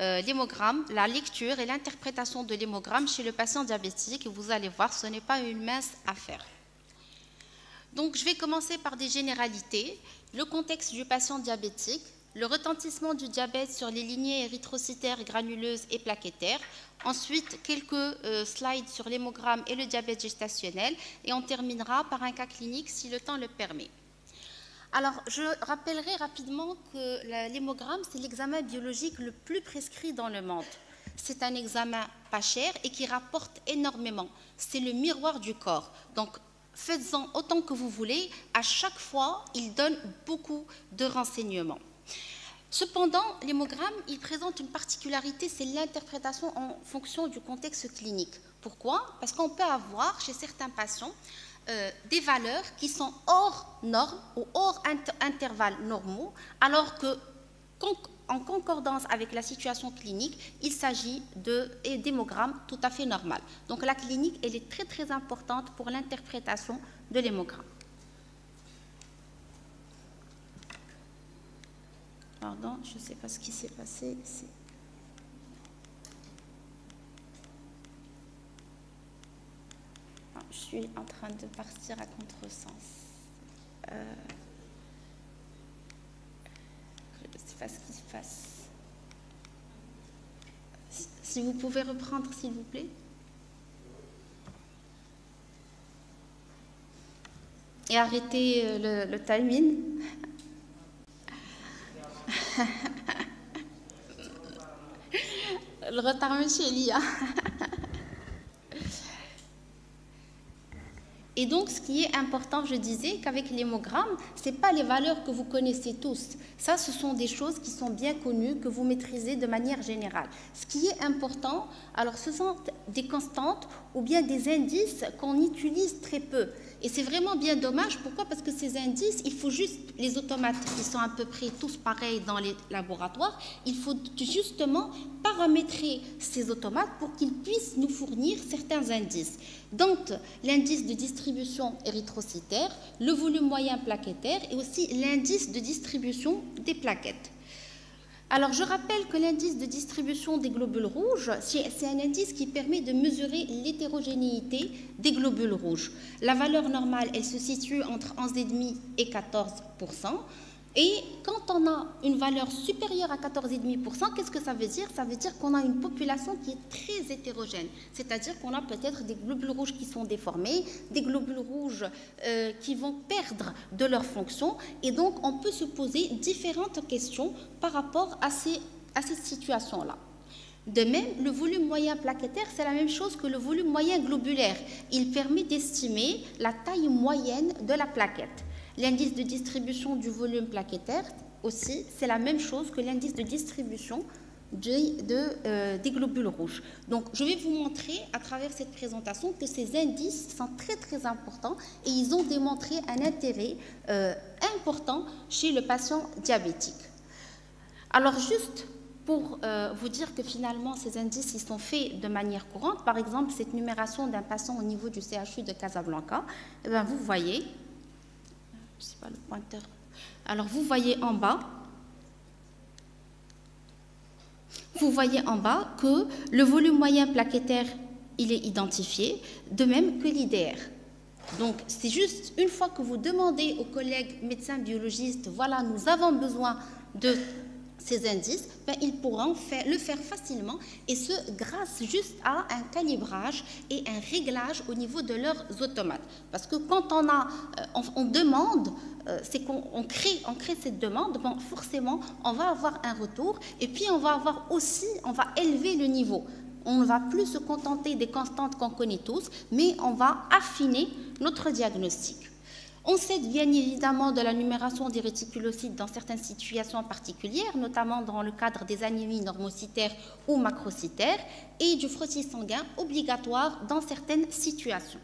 l'hémogramme, la lecture et l'interprétation de l'hémogramme chez le patient diabétique. Vous allez voir, ce n'est pas une mince affaire. Donc, je vais commencer par des généralités. Le contexte du patient diabétique, le retentissement du diabète sur les lignées érythrocytaires, granuleuses et plaquettaires. Ensuite, quelques slides sur l'hémogramme et le diabète gestationnel. Et on terminera par un cas clinique si le temps le permet. Alors, je rappellerai rapidement que l'hémogramme, c'est l'examen biologique le plus prescrit dans le monde. C'est un examen pas cher et qui rapporte énormément. C'est le miroir du corps. Donc, faites-en autant que vous voulez. À chaque fois, il donne beaucoup de renseignements. Cependant, l'hémogramme, il présente une particularité, c'est l'interprétation en fonction du contexte clinique. Pourquoi? Parce qu'on peut avoir chez certains patients des valeurs qui sont hors normes ou hors intervalles normaux, alors que en concordance avec la situation clinique, il s'agit d'hémogrammes tout à fait normal. Donc la clinique, elle est très très importante pour l'interprétation de l'hémogramme. Pardon, je ne sais pas ce qui s'est passé ici. Je suis en train de partir à contresens. Je ne sais pas ce qui se passe. Si vous pouvez reprendre, s'il vous plaît. Et arrêtez le timing. Le retard, monsieur Elia. Et donc, ce qui est important, je disais qu'avec l'hémogramme, ce n'est pas les valeurs que vous connaissez tous. Ça, ce sont des choses qui sont bien connues, que vous maîtrisez de manière générale. Ce qui est important, alors ce sont des constantes ou bien des indices qu'on utilise très peu. Et c'est vraiment bien dommage. Pourquoi? Parce que ces indices, il faut juste les automates qui sont à peu près tous pareils dans les laboratoires. Il faut justement paramétrer ces automates pour qu'ils puissent nous fournir certains indices. Donc, l'indice de distribution érythrocytaire, le volume moyen plaquettaire et aussi l'indice de distribution des plaquettes. Alors, je rappelle que l'indice de distribution des globules rouges, c'est un indice qui permet de mesurer l'hétérogénéité des globules rouges. La valeur normale, elle se situe entre 11,5 et 14%. Et quand on a une valeur supérieure à 14,5%, qu'est-ce que ça veut dire? Ça veut dire qu'on a une population qui est très hétérogène. C'est-à-dire qu'on a peut-être des globules rouges qui sont déformés, des globules rouges qui vont perdre de leur fonction. Et donc, on peut se poser différentes questions par rapport à cette situation-là. De même, le volume moyen plaquettaire, c'est la même chose que le volume moyen globulaire. Il permet d'estimer la taille moyenne de la plaquette. L'indice de distribution du volume plaquettaire aussi, c'est la même chose que l'indice de distribution des globules rouges. Donc, je vais vous montrer à travers cette présentation que ces indices sont très très importants et ils ont démontré un intérêt important chez le patient diabétique. Alors, juste pour vous dire que finalement, ces indices ils sont faits de manière courante, par exemple, cette numération d'un patient au niveau du CHU de Casablanca, eh bien, vous voyez, je sais pas le pointeur. Alors, vous voyez en bas que le volume moyen plaquettaire, il est identifié, de même que l'IDR. Donc, c'est juste une fois que vous demandez aux collègues médecins biologistes, voilà, nous avons besoin de ces indices, ben, ils pourront le faire facilement et ce, grâce juste à un calibrage et un réglage au niveau de leurs automates. Parce que quand on demande, c'est qu'on crée cette demande, bon, forcément, on va avoir un retour et puis on va élever le niveau. On ne va plus se contenter des constantes qu'on connaît tous, mais on va affiner notre diagnostic. On sait bien évidemment de la numération des réticulocytes dans certaines situations particulières, notamment dans le cadre des anémies normocytaires ou macrocytaires, et du frottis sanguin obligatoire dans certaines situations.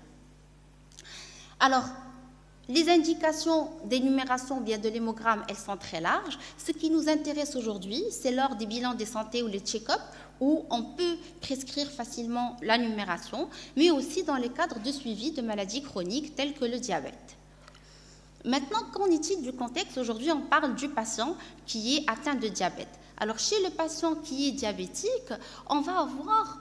Alors, les indications des numérations bien de l'hémogramme, elles sont très larges. Ce qui nous intéresse aujourd'hui, c'est lors des bilans de santé ou les check-up, où on peut prescrire facilement la numération, mais aussi dans le cadre de suivi de maladies chroniques telles que le diabète. Maintenant, qu'en est-il du contexte? Aujourd'hui, on parle du patient qui est atteint de diabète. Alors, chez le patient qui est diabétique, on va avoir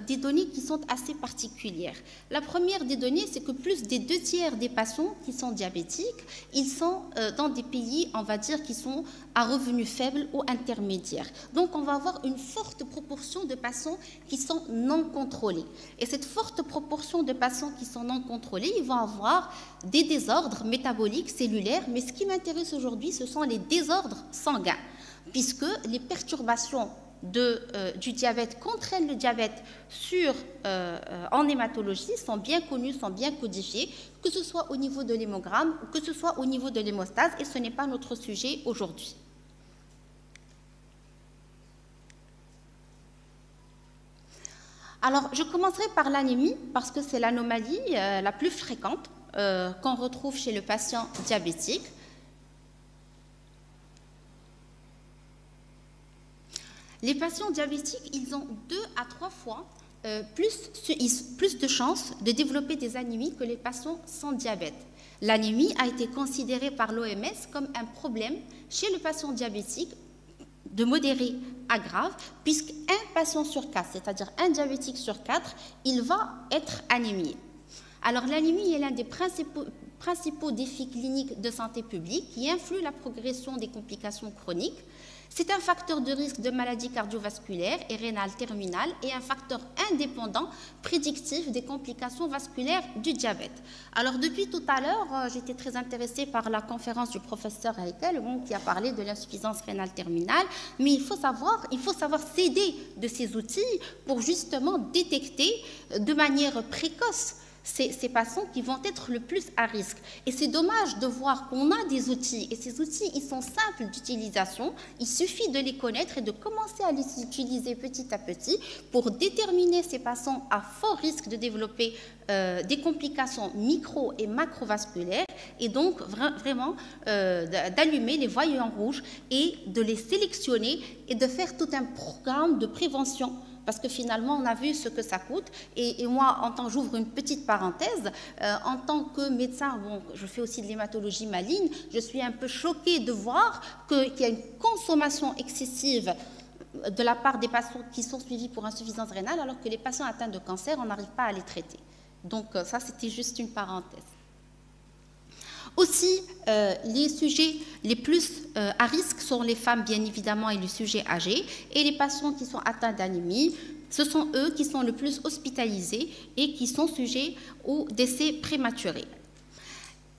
des données qui sont assez particulières. La première des données, c'est que plus des 2/3 des patients qui sont diabétiques, ils sont dans des pays, on va dire, qui sont à revenus faibles ou intermédiaires. Donc, on va avoir une forte proportion de patients qui sont non contrôlés. Et cette forte proportion de patients qui sont non contrôlés, ils vont avoir des désordres métaboliques, cellulaires, mais ce qui m'intéresse aujourd'hui, ce sont les désordres sanguins, puisque les perturbations du diabète qu'entraîne le diabète en hématologie sont bien connues, sont bien codifiées, que ce soit au niveau de l'hémogramme ou que ce soit au niveau de l'hémostase, et ce n'est pas notre sujet aujourd'hui. Alors, je commencerai par l'anémie, parce que c'est l'anomalie la plus fréquente qu'on retrouve chez le patient diabétique. Les patients diabétiques, ils ont 2 à 3 fois plus de chances de développer des anémies que les patients sans diabète. L'anémie a été considérée par l'OMS comme un problème chez le patient diabétique de modéré à grave, puisqu'un patient sur 4, c'est-à-dire un diabétique sur 4, il va être anémié. Alors l'anémie est l'un des principaux défis cliniques de santé publique qui influe la progression des complications chroniques. C'est un facteur de risque de maladies cardiovasculaires et rénales terminales et un facteur indépendant prédictif des complications vasculaires du diabète. Alors depuis tout à l'heure, j'étais très intéressée par la conférence du professeur Heikel qui a parlé de l'insuffisance rénale terminale, mais il faut savoir s'aider de ces outils pour justement détecter de manière précoce ces patients qui vont être le plus à risque. Et c'est dommage de voir qu'on a des outils, et ces outils, ils sont simples d'utilisation, il suffit de les connaître et de commencer à les utiliser petit à petit pour déterminer ces patients à fort risque de développer des complications micro- et macrovasculaires, et donc vraiment d'allumer les voyants rouges et de les sélectionner et de faire tout un programme de prévention. Parce que finalement, on a vu ce que ça coûte. Et moi, j'ouvre une petite parenthèse, en tant que médecin, je fais aussi de l'hématologie maligne, je suis un peu choquée de voir qu'il y a une consommation excessive de la part des patients qui sont suivis pour insuffisance rénale, alors que les patients atteints de cancer, on n'arrive pas à les traiter. Donc ça, c'était juste une parenthèse. Aussi, les sujets les plus à risque sont les femmes, bien évidemment, et les sujets âgés. Et les patients qui sont atteints d'anémie, ce sont eux qui sont le plus hospitalisés et qui sont sujets au décès prématuré.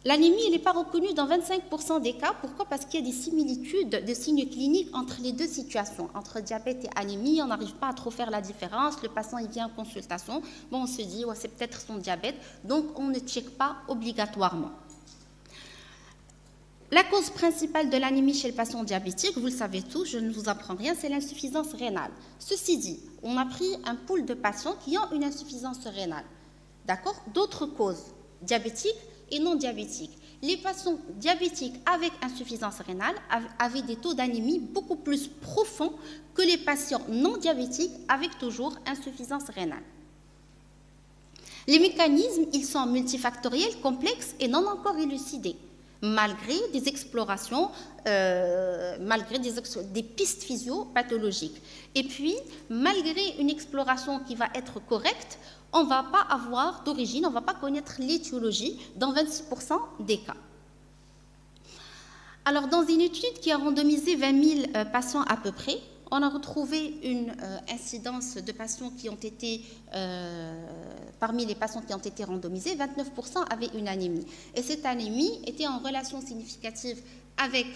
L'anémie, elle n'est pas reconnue dans 25% des cas. Pourquoi? Parce qu'il y a des similitudes de signes cliniques entre les deux situations. Entre diabète et anémie, on n'arrive pas à trop faire la différence. Le patient, il vient en consultation. On se dit, ouais, c'est peut-être son diabète. Donc, on ne check pas obligatoirement. La cause principale de l'anémie chez le patient diabétique, vous le savez tous, je ne vous apprends rien, c'est l'insuffisance rénale. Ceci dit, on a pris un pool de patients qui ont une insuffisance rénale. D'accord? D'autres causes, diabétiques et non diabétiques. Les patients diabétiques avec insuffisance rénale avaient des taux d'anémie beaucoup plus profonds que les patients non diabétiques avec toujours insuffisance rénale. Les mécanismes, ils sont multifactoriels, complexes et non encore élucidés, malgré des explorations, malgré des pistes physiopathologiques. Et puis, malgré une exploration qui va être correcte, on ne va pas avoir d'origine, on ne va pas connaître l'étiologie dans 26% des cas. Alors, dans une étude qui a randomisé 20 000 patients à peu près, on a retrouvé une incidence de patients qui ont été, parmi les patients qui ont été randomisés, 29% avaient une anémie. Et cette anémie était en relation significative avec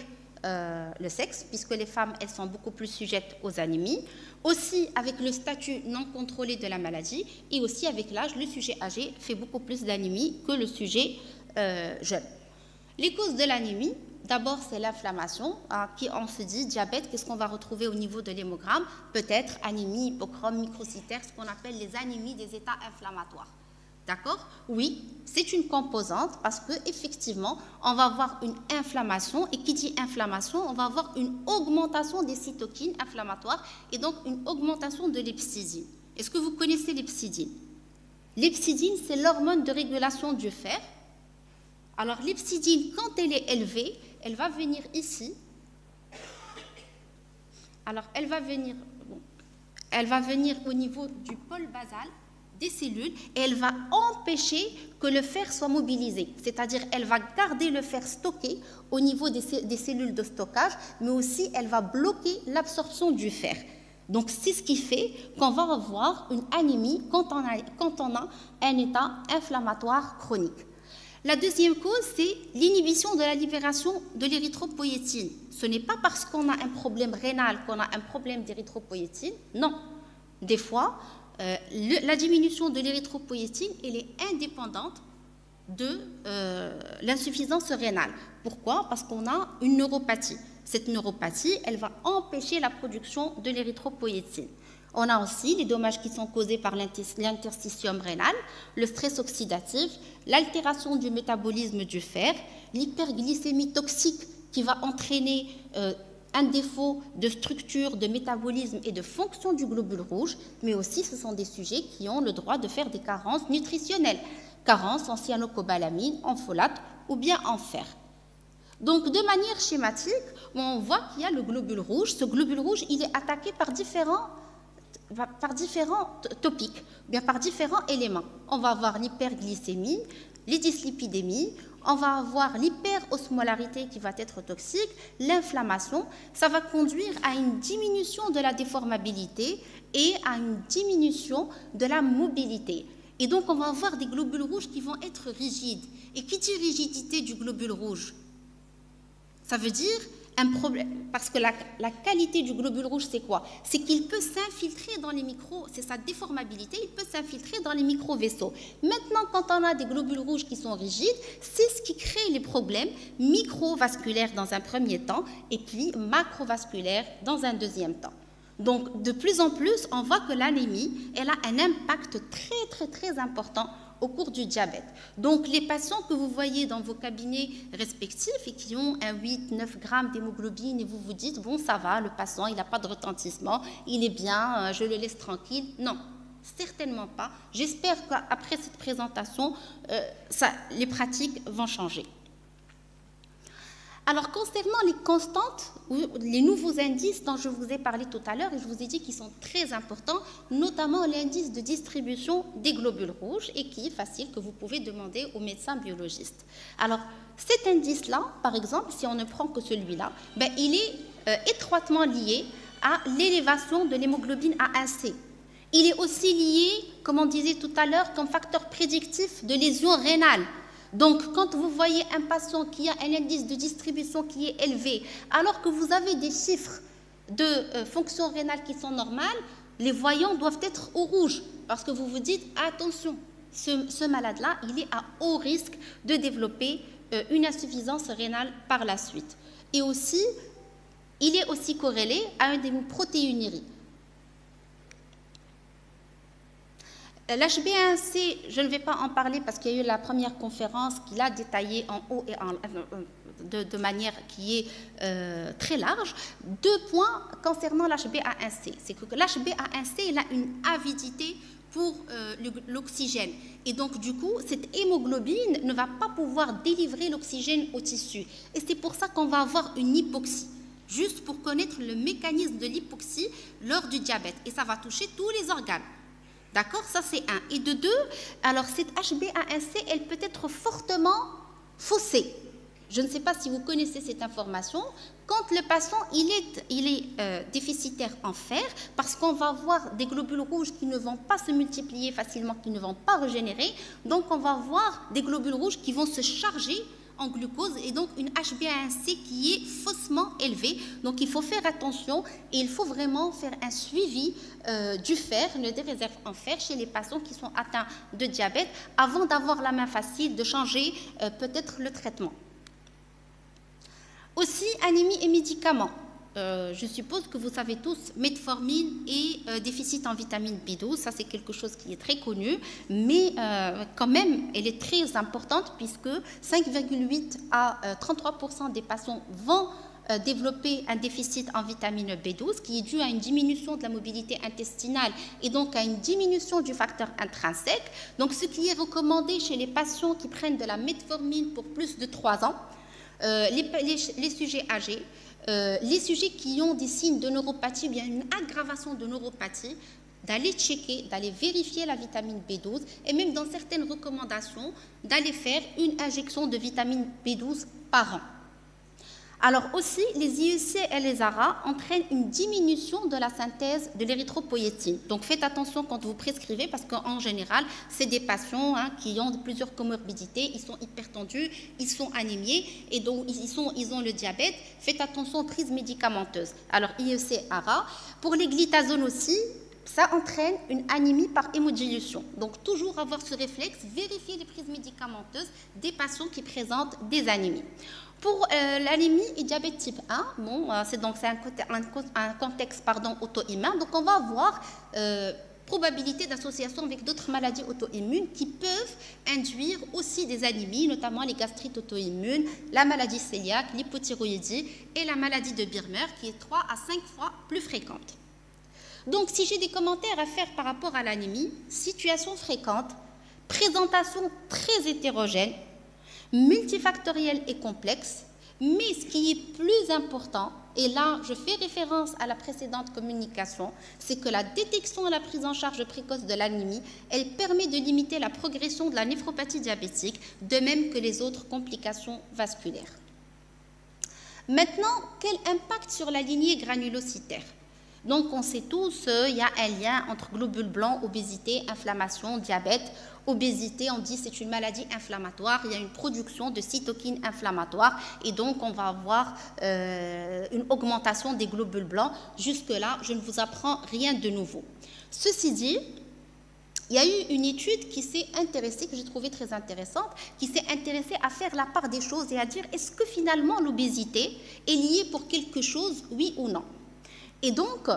le sexe, puisque les femmes, elles sont beaucoup plus sujettes aux anémies, aussi avec le statut non contrôlé de la maladie, et aussi avec l'âge, le sujet âgé fait beaucoup plus d'anémie que le sujet jeune. Les causes de l'anémie, d'abord, c'est l'inflammation, qui on se dit diabète, qu'est-ce qu'on va retrouver au niveau de l'hémogramme? Peut-être anémie, hypochrome, microcytaire, ce qu'on appelle les anémies des états inflammatoires. D'accord? Oui, c'est une composante parce qu'effectivement, on va avoir une inflammation, et qui dit inflammation, on va avoir une augmentation des cytokines inflammatoires et donc une augmentation de l'hepcidine. Est-ce que vous connaissez l'hepcidine? L'hepcidine, c'est l'hormone de régulation du fer. Alors l'hepcidine, quand elle est élevée, elle va venir ici Alors, elle va venir, bon, elle va venir au niveau du pôle basal des cellules et elle va empêcher que le fer soit mobilisé. C'est-à-dire, elle va garder le fer stocké au niveau des cellules de stockage, mais aussi elle va bloquer l'absorption du fer. Donc, c'est ce qui fait qu'on va avoir une anémie quand on a un état inflammatoire chronique. La deuxième cause, c'est l'inhibition de la libération de l'érythropoïétine. Ce n'est pas parce qu'on a un problème rénal qu'on a un problème d'érythropoïétine, non. Des fois, la diminution de l'érythropoïétine, elle est indépendante de l'insuffisance rénale. Pourquoi? Parce qu'on a une neuropathie. Cette neuropathie, elle va empêcher la production de l'érythropoïétine. On a aussi les dommages qui sont causés par l'interstitium rénal, le stress oxydatif, l'altération du métabolisme du fer, l'hyperglycémie toxique qui va entraîner un défaut de structure, de métabolisme et de fonction du globule rouge, mais aussi ce sont des sujets qui ont le droit de faire des carences nutritionnelles, carences en cyanocobalaminE, en folate ou bien en fer. Donc, de manière schématique, on voit qu'il y a le globule rouge. Ce globule rouge, il est attaqué par différents topiques, bien par différents éléments. On va avoir l'hyperglycémie, les dyslipidémies, on va avoir l'hyperosmolarité qui va être toxique, l'inflammation. Ça va conduire à une diminution de la déformabilité et à une diminution de la mobilité. Et donc, on va avoir des globules rouges qui vont être rigides. Et qui dit rigidité du globule rouge? Ça veut dire un problème, parce que la qualité du globule rouge, c'est quoi? C'est qu'il peut s'infiltrer dans les c'est sa déformabilité, il peut s'infiltrer dans les micro-vaisseaux. Maintenant, quand on a des globules rouges qui sont rigides, c'est ce qui crée les problèmes microvasculaires dans un premier temps et puis macrovasculaires dans un deuxième temps. Donc, de plus en plus, on voit que l'anémie, elle a un impact très important au cours du diabète. Donc, les patients que vous voyez dans vos cabinets respectifs et qui ont un 8-9 grammes d'hémoglobine et vous vous dites, bon, ça va, le patient, il n'a pas de retentissement, il est bien, je le laisse tranquille. Non, certainement pas. J'espère qu'après cette présentation, les pratiques vont changer. Alors, concernant les constantes, ou les nouveaux indices dont je vous ai parlé tout à l'heure, et je vous ai dit qu'ils sont très importants, notamment l'indice de distribution des globules rouges, et qui est facile, que vous pouvez demander au médecin biologiste. Alors, cet indice-là, par exemple, si on ne prend que celui-là, ben, il est étroitement lié à l'élévation de l'hémoglobine A1C. Il est aussi lié, comme on disait tout à l'heure, comme facteur prédictif de lésions rénales. Donc, quand vous voyez un patient qui a un indice de distribution qui est élevé, alors que vous avez des chiffres de fonction rénale qui sont normales, les voyants doivent être au rouge, parce que vous vous dites, attention, ce malade-là, il est à haut risque de développer une insuffisance rénale par la suite. Et aussi, il est aussi corrélé à une protéinurie. L'HbA1c, je ne vais pas en parler parce qu'il y a eu la première conférence qui l'a détaillé en haut et de manière qui est très large. 2 points concernant l'HbA1c. C'est que l'HbA1c, il a une avidité pour l'oxygène. Et donc, du coup, cette hémoglobine ne va pas pouvoir délivrer l'oxygène au tissu. Et c'est pour ça qu'on va avoir une hypoxie. Juste pour connaître le mécanisme de l'hypoxie lors du diabète. Et ça va toucher tous les organes. D'accord? Ça, c'est un. Et de 2, alors cette HbA1c, elle peut être fortement faussée. Je ne sais pas si vous connaissez cette information. Quand le patient, il est déficitaire en fer, parce qu'on va avoir des globules rouges qui ne vont pas se multiplier facilement, qui ne vont pas régénérer. Donc, on va avoir des globules rouges qui vont se charger en glucose et donc une HbA1c qui est faussement élevée. Donc, il faut faire attention et il faut vraiment faire un suivi du fer, des réserves en fer chez les patients qui sont atteints de diabète avant d'avoir la main facile de changer peut-être le traitement. Aussi, anémie et médicaments. Je suppose que vous savez tous, metformine et déficit en vitamine B12, ça c'est quelque chose qui est très connu, mais quand même, elle est très importante puisque 5,8 à 33% des patients vont développer un déficit en vitamine B12 qui est dû à une diminution de la mobilité intestinale et donc à une diminution du facteur intrinsèque. Donc ce qui est recommandé chez les patients qui prennent de la metformine pour plus de 3 ans, les sujets âgés, les sujets qui ont des signes de neuropathie, bien une aggravation de neuropathie, d'aller checker, d'aller vérifier la vitamine B12 et même dans certaines recommandations, d'aller faire une injection de vitamine B12 par an. Alors aussi, les IEC et les ARA entraînent une diminution de la synthèse de l'érythropoïétine. Donc faites attention quand vous prescrivez parce qu'en général, c'est des patients qui ont plusieurs comorbidités, ils sont hypertendus, ils sont anémiés et donc ils ont le diabète. Faites attention aux prises médicamenteuses. Alors IEC, ARA. Pour les glitazones aussi, ça entraîne une anémie par hémodilution. Donc toujours avoir ce réflexe, vérifier les prises médicamenteuses des patients qui présentent des anémies. Pour l'anémie et diabète type 1, bon, c'est un contexte auto-immun. Donc, on va avoir probabilité d'association avec d'autres maladies auto-immunes qui peuvent induire aussi des anémies, notamment les gastrites auto-immunes, la maladie cœliaque, l'hypothyroïdie et la maladie de Birmer, qui est 3 à 5 fois plus fréquente. Donc, si j'ai des commentaires à faire par rapport à l'anémie, situation fréquente, présentation très hétérogène, multifactoriel et complexe, mais ce qui est plus important, et là je fais référence à la précédente communication, c'est que la détection et la prise en charge précoce de l'anémie, elle permet de limiter la progression de la néphropathie diabétique, de même que les autres complications vasculaires. Maintenant, quel impact sur la lignée granulocytaire? Donc on sait tous, il y a un lien entre globules blancs, obésité, inflammation, diabète. Obésité, on dit c'est une maladie inflammatoire, il y a une production de cytokines inflammatoires et donc on va avoir une augmentation des globules blancs. Jusque-là, je ne vous apprends rien de nouveau. Ceci dit, il y a eu une étude qui s'est intéressée, que j'ai trouvée très intéressante, qui s'est intéressée à faire la part des choses et à dire est-ce que finalement l'obésité est liée pour quelque chose, oui ou non. Et donc,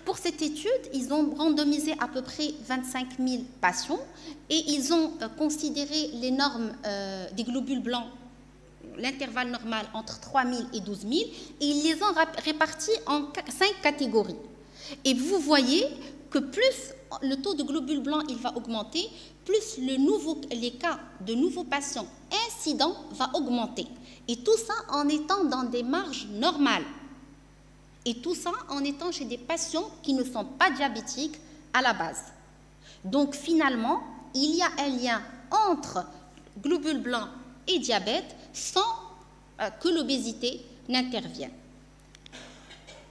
pour cette étude, ils ont randomisé à peu près 25 000 patients et ils ont considéré les normes des globules blancs, l'intervalle normal entre 3 000 et 12 000, et ils les ont répartis en 5 catégories. Et vous voyez que plus le taux de globules blancs il va augmenter, plus les cas de nouveaux patients incidents va augmenter. Et tout ça en étant dans des marges normales. Et tout ça en étant chez des patients qui ne sont pas diabétiques à la base. Donc finalement, il y a un lien entre globules blancs et diabète sans que l'obésité n'intervienne.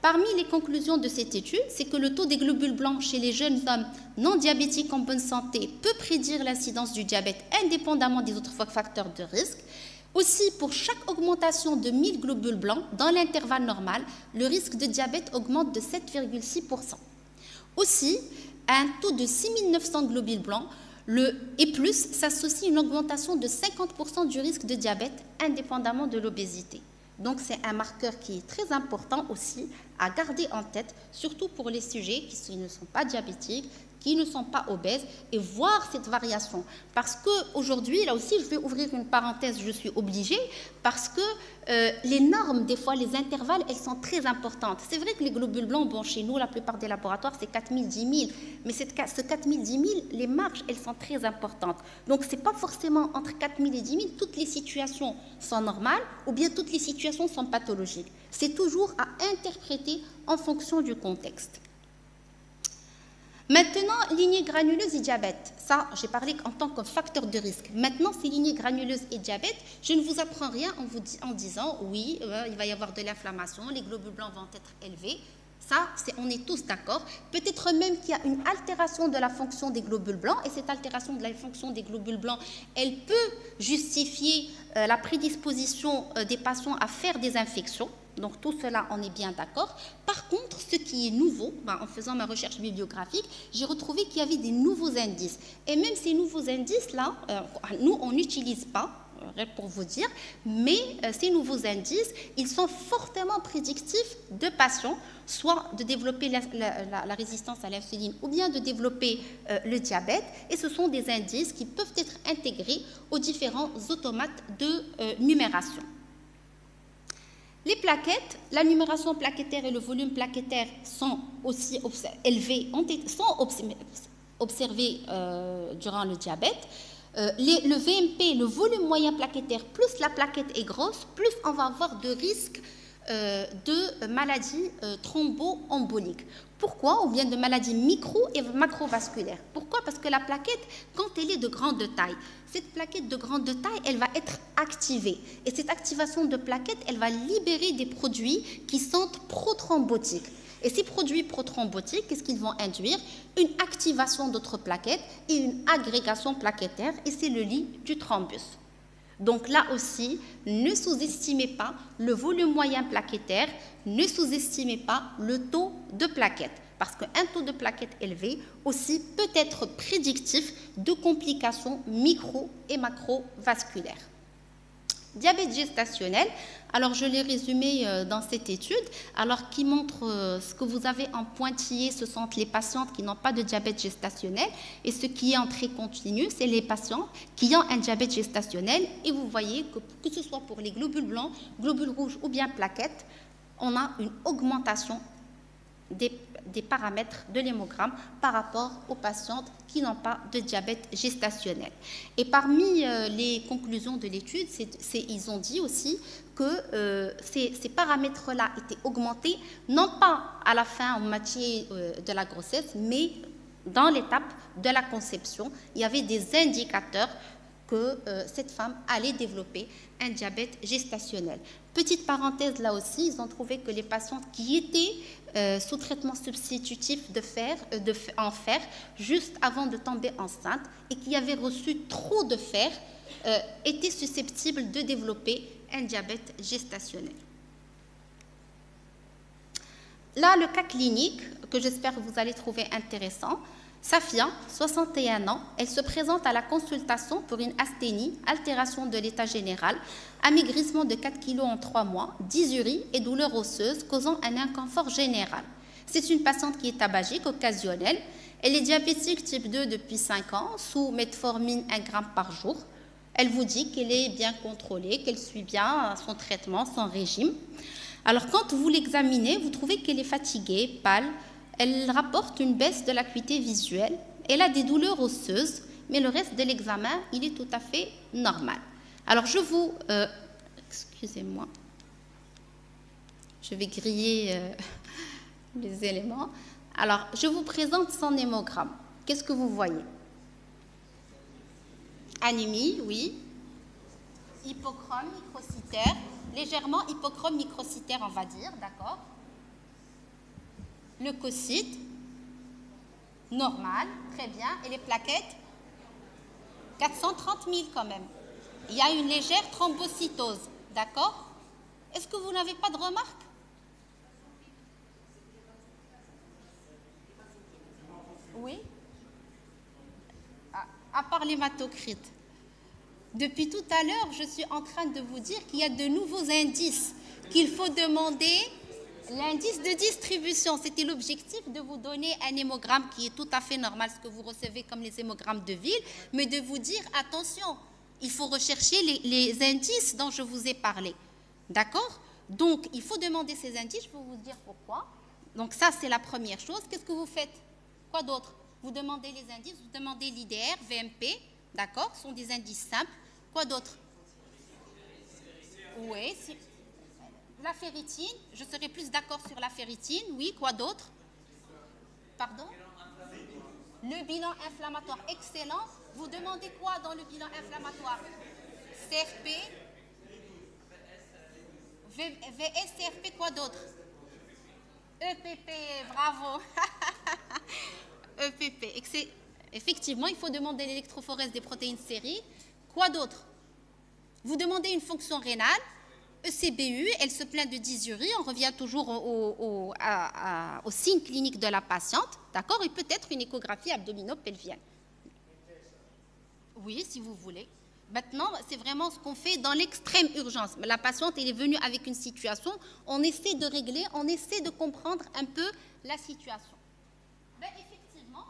Parmi les conclusions de cette étude, c'est que le taux des globules blancs chez les jeunes hommes non diabétiques en bonne santé peut prédire l'incidence du diabète indépendamment des autres facteurs de risque. Aussi, pour chaque augmentation de 1000 globules blancs dans l'intervalle normal, le risque de diabète augmente de 7,6%. Aussi, à un taux de 6900 globules blancs et plus s'associe une augmentation de 50% du risque de diabète indépendamment de l'obésité. Donc, c'est un marqueur qui est très important aussi à garder en tête, surtout pour les sujets qui ne sont pas diabétiques, qui ne sont pas obèses, et voir cette variation. Parce qu'aujourd'hui, là aussi, je vais ouvrir une parenthèse, je suis obligée, parce que les normes, des fois, les intervalles, elles sont très importantes. C'est vrai que les globules blancs, bon, chez nous, la plupart des laboratoires, c'est 4000, 10 000, mais ce 4000, 10 000, les marges, elles sont très importantes. Donc, ce n'est pas forcément entre 4000 et 10 000, toutes les situations sont normales, ou bien toutes les situations sont pathologiques. C'est toujours à interpréter en fonction du contexte. Maintenant, lignée granuleuse et diabète. Ça, j'ai parlé en tant que facteur de risque. Maintenant, c'est lignée granuleuse et diabète. Je ne vous apprends rien en disant, oui, il va y avoir de l'inflammation, les globules blancs vont être élevés. Ça, on est tous d'accord. Peut-être même qu'il y a une altération de la fonction des globules blancs, et cette altération de la fonction des globules blancs, elle peut justifier la prédisposition des patients à faire des infections. Donc tout cela, on est bien d'accord. Par contre, ce qui est nouveau, en faisant ma recherche bibliographique, j'ai retrouvé qu'il y avait des nouveaux indices. Et même ces nouveaux indices-là, nous, on n'utilise pas, pour vous dire, mais ces nouveaux indices, ils sont fortement prédictifs de patients, soit de développer la résistance à l'insuline ou bien de développer le diabète. Et ce sont des indices qui peuvent être intégrés aux différents automates de numération. Les plaquettes, la numération plaquettaire et le volume plaquettaire sont aussi élevés, sont observés durant le diabète. Le VMP, le volume moyen plaquettaire, plus la plaquette est grosse, plus on va avoir de risques de maladies thromboemboliques. Pourquoi? Ou bien de maladies micro- et macrovasculaires. Pourquoi? Parce que la plaquette, quand elle est de grande taille, cette plaquette de grande taille, elle va être activée. Et cette activation de plaquette, elle va libérer des produits qui sont prothrombotiques. Et ces produits prothrombotiques, qu'est-ce qu'ils vont induire? Une activation d'autres plaquettes et une agrégation plaquettaire, et c'est le lit du thrombus. Donc là aussi, ne sous-estimez pas le volume moyen plaquettaire, ne sous-estimez pas le taux de plaquettes, parce qu'un taux de plaquettes élevé aussi peut être prédictif de complications micro- et macrovasculaires. Diabète gestationnel, alors je l'ai résumé dans cette étude, alors qui montre ce que vous avez en pointillé, ce sont les patientes qui n'ont pas de diabète gestationnel, et ce qui est en trait continu, c'est les patients qui ont un diabète gestationnel, et vous voyez que ce soit pour les globules blancs, globules rouges ou bien plaquettes, on a une augmentation des paramètres de l'hémogramme par rapport aux patientes qui n'ont pas de diabète gestationnel. Et parmi les conclusions de l'étude, ils ont dit aussi que ces paramètres-là étaient augmentés, non pas à la fin, au moitié de la grossesse, mais dans l'étape de la conception. Il y avait des indicateurs que cette femme allait développer un diabète gestationnel. Petite parenthèse là aussi, ils ont trouvé que les patientes qui étaient sous traitement substitutif en fer juste avant de tomber enceinte et qui avaient reçu trop de fer étaient susceptibles de développer un diabète gestationnel. Là, le cas clinique que j'espère que vous allez trouver intéressant. Safia, 61 ans, elle se présente à la consultation pour une asthénie, altération de l'état général, amaigrissement de 4 kg en 3 mois, dysurie et douleurs osseuses causant un inconfort général. C'est une patiente qui est tabagique, occasionnelle. Elle est diabétique type 2 depuis 5 ans, sous metformine 1 g par jour. Elle vous dit qu'elle est bien contrôlée, qu'elle suit bien son traitement, son régime. Alors quand vous l'examinez, vous trouvez qu'elle est fatiguée, pâle. Elle rapporte une baisse de l'acuité visuelle. Elle a des douleurs osseuses, mais le reste de l'examen, il est tout à fait normal. Alors, excusez-moi, je vais griller les éléments. Alors, je vous présente son hémogramme. Qu'est-ce que vous voyez? Anémie, oui. Hypochrome microcytaire, légèrement hypochrome microcytaire, on va dire, d'accord? Leucocyte, normal, très bien. Et les plaquettes? 430 000 quand même. Il y a une légère thrombocytose, d'accord? Est-ce que vous n'avez pas de remarques? Oui. À part l'hématocrite. Depuis tout à l'heure, je suis en train de vous dire qu'il y a de nouveaux indices qu'il faut demander. L'indice de distribution, c'était l'objectif de vous donner un hémogramme qui est tout à fait normal, ce que vous recevez comme les hémogrammes de ville, mais de vous dire, attention, il faut rechercher les indices dont je vous ai parlé. D'accord? Donc, il faut demander ces indices, je vais vous dire pourquoi. Donc, ça, c'est la première chose. Qu'est-ce que vous faites? Quoi d'autre? Vous demandez les indices, vous demandez l'IDR, VMP, d'accord? Ce sont des indices simples. Quoi d'autre? Oui, la ferritine, je serais plus d'accord sur la ferritine. Oui, quoi d'autre? Pardon? Le bilan inflammatoire, excellent. Vous demandez quoi dans le bilan inflammatoire? CRP, VS, CRP, quoi d'autre? EPP, bravo. EPP, effectivement, il faut demander l'électrophorèse des protéines sériques. Quoi d'autre? Vous demandez une fonction rénale. ECBU, elle se plaint de dysurie, on revient toujours au signe clinique de la patiente, d'accord? Et peut-être une échographie abdominopelvienne. Oui, si vous voulez. Maintenant, c'est vraiment ce qu'on fait dans l'extrême urgence. La patiente, elle est venue avec une situation, on essaie de régler, on essaie de comprendre un peu la situation. Ben, effectivement,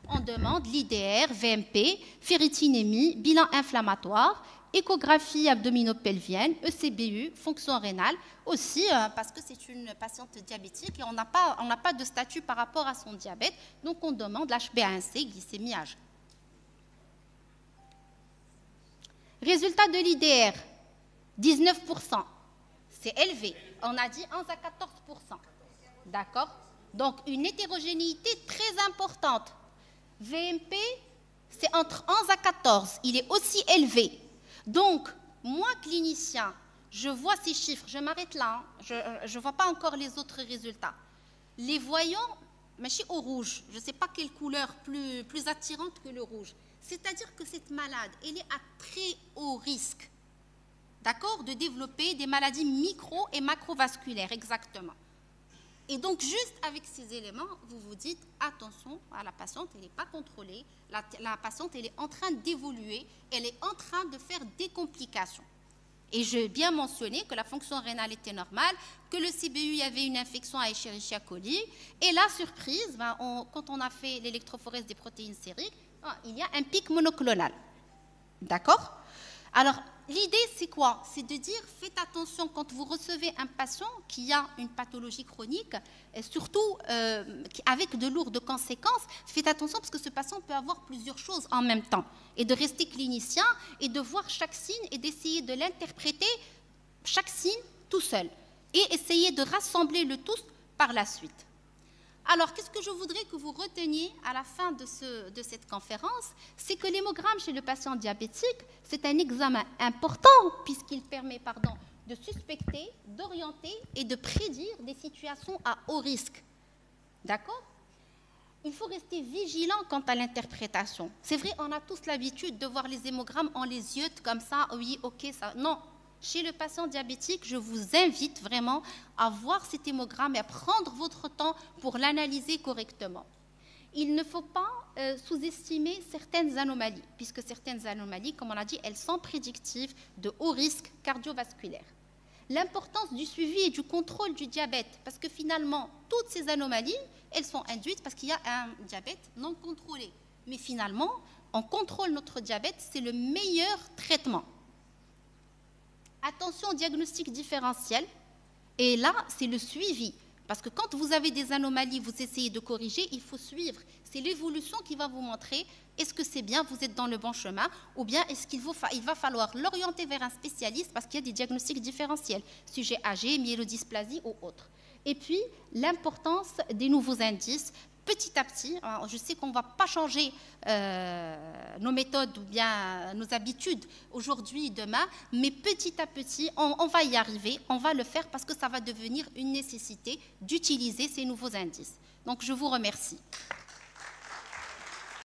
on demande l'IDR, VMP, ferritinémie, bilan inflammatoire, échographie abdominopelvienne, ECBU, fonction rénale, aussi parce que c'est une patiente diabétique et on n'a pas de statut par rapport à son diabète, donc on demande l'HbA1c, glycémie à jeun. Résultat de l'IDR, 19%. C'est élevé. On a dit 11 à 14%. D'accord? Donc, une hétérogénéité très importante. VMP, c'est entre 11 à 14. Il est aussi élevé. Donc, moi, clinicien, je vois ces chiffres. Je m'arrête là. Hein. Je ne vois pas encore les autres résultats. Les voyants, mais je suis au rouge. Je ne sais pas quelle couleur plus attirante que le rouge. C'est-à-dire que cette malade, elle est à très haut risque, d'accord, de développer des maladies micro- et macrovasculaires, exactement. Et donc, juste avec ces éléments, vous vous dites, attention, la patiente, elle n'est pas contrôlée, la patiente, elle est en train d'évoluer, elle est en train de faire des complications. Et j'ai bien mentionné que la fonction rénale était normale, que le CBU, il y avait une infection à Escherichia coli, et la surprise, quand on a fait l'électrophorèse des protéines sériques, il y a un pic monoclonal. D'accord? Alors, l'idée, c'est quoi? C'est de dire, faites attention quand vous recevez un patient qui a une pathologie chronique, et surtout avec de lourdes conséquences, faites attention parce que ce patient peut avoir plusieurs choses en même temps. Et de rester clinicien et de voir chaque signe et d'essayer de l'interpréter, chaque signe, tout seul. Et essayer de rassembler le tout par la suite. Alors, qu'est-ce que je voudrais que vous reteniez à la fin de cette conférence? C'est que l'hémogramme chez le patient diabétique, c'est un examen important puisqu'il permet de suspecter, d'orienter et de prédire des situations à haut risque. D'accord? Il faut rester vigilant quant à l'interprétation. C'est vrai, on a tous l'habitude de voir les hémogrammes, on les yeux comme ça, oui, ok, ça. Non. Chez le patient diabétique, je vous invite vraiment à voir cet hémogramme et à prendre votre temps pour l'analyser correctement. Il ne faut pas sous-estimer certaines anomalies, puisque certaines anomalies, comme on l'a dit, elles sont prédictives de haut risque cardiovasculaire. L'importance du suivi et du contrôle du diabète, parce que finalement, toutes ces anomalies, elles sont induites parce qu'il y a un diabète non contrôlé. Mais finalement, on contrôle notre diabète, c'est le meilleur traitement. Attention au diagnostic différentiel, et là, c'est le suivi. Parce que quand vous avez des anomalies, vous essayez de corriger, il faut suivre. C'est l'évolution qui va vous montrer est-ce que c'est bien, vous êtes dans le bon chemin, ou bien est-ce qu'il va falloir l'orienter vers un spécialiste parce qu'il y a des diagnostics différentiels, sujet âgé, myélodysplasie ou autre. Et puis, l'importance des nouveaux indices. Petit à petit, je sais qu'on ne va pas changer nos méthodes ou bien nos habitudes aujourd'hui, demain, mais petit à petit, on va y arriver, on va le faire parce que ça va devenir une nécessité d'utiliser ces nouveaux indices. Donc, je vous remercie.